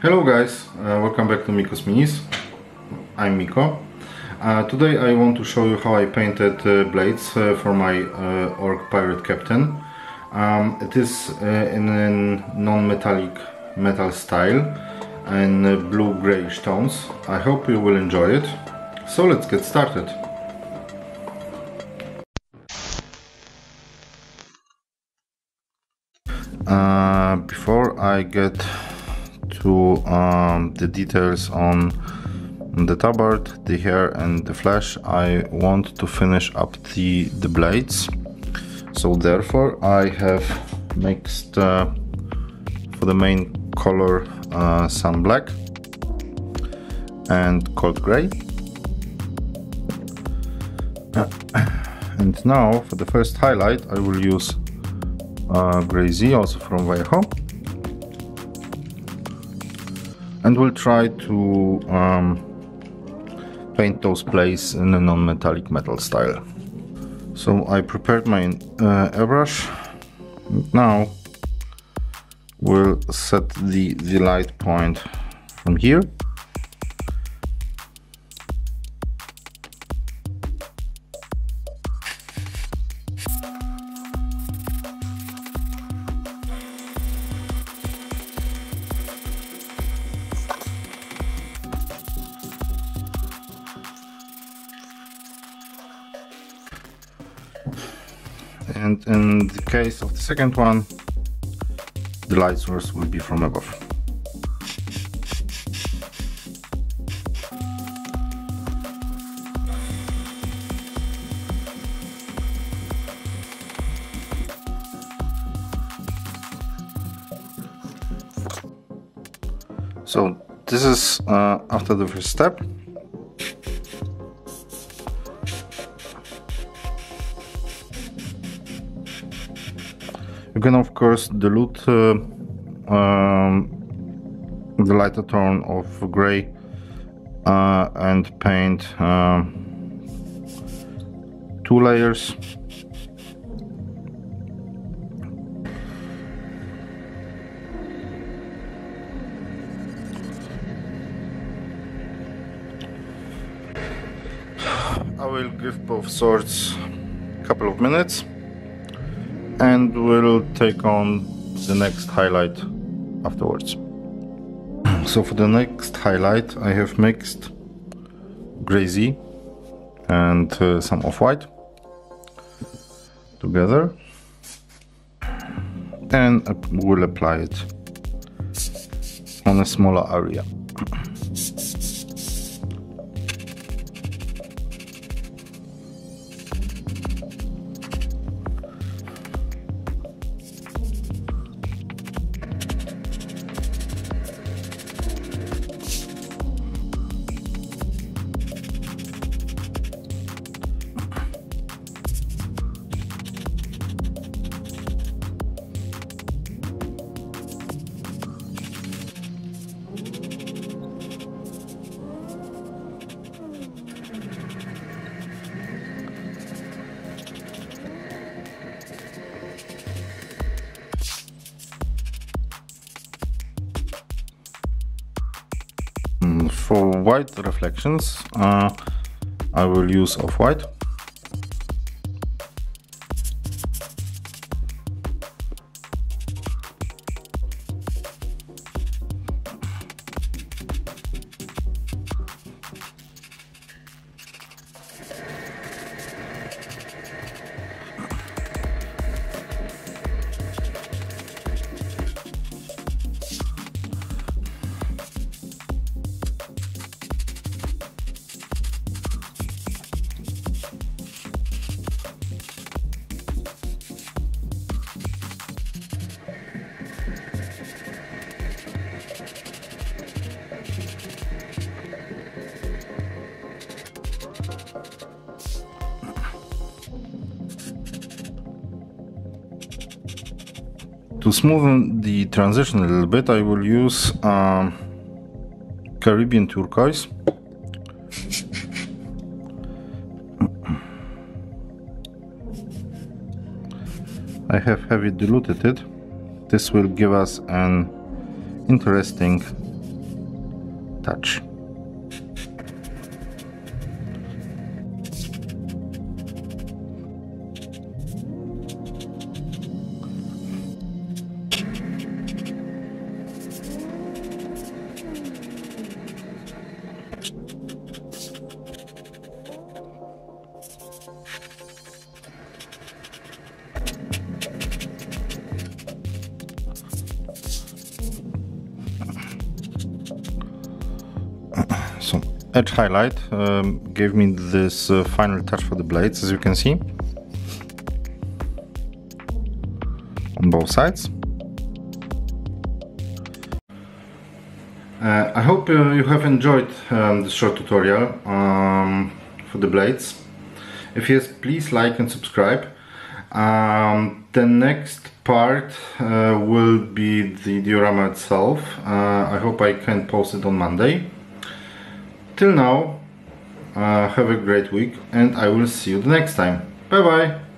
Hello guys, welcome back to Miko's Minis. I'm Miko. Today I want to show you how I painted blades for my Orc Pirate Captain. It is in a non-metallic metal style and blue-grayish tones. I hope you will enjoy it. So let's get started. Before I get to the details on the tabard, the hair and the flesh, I want to finish up the blades. So therefore I have mixed for the main color some black and cold gray. And now for the first highlight I will use Grey Z, also from Vallejo, and we'll try to paint those blades in a non-metallic metal style. So I prepared my airbrush. Now we'll set the light point from here. And in the case of the second one, the light source will be from above. So this is after the first step. You can of course dilute the lighter tone of gray and paint 2 layers. I will give both swords a couple of minutes and we'll take on the next highlight afterwards. So for the next highlight I have mixed Grey Z and some off-white together, and we'll apply it on a smaller area. For white reflections, I will use off-white. To smoothen the transition a little bit, I will use Caribbean turquoise. I have heavily diluted it. This will give us an interesting touch. So edge highlight gave me this final touch for the blades, as you can see, on both sides. I hope you have enjoyed this short tutorial for the blades. If yes, please like and subscribe. The next part will be the diorama itself. I hope I can post it on Monday. Till now, have a great week, and I will see you the next time. Bye bye!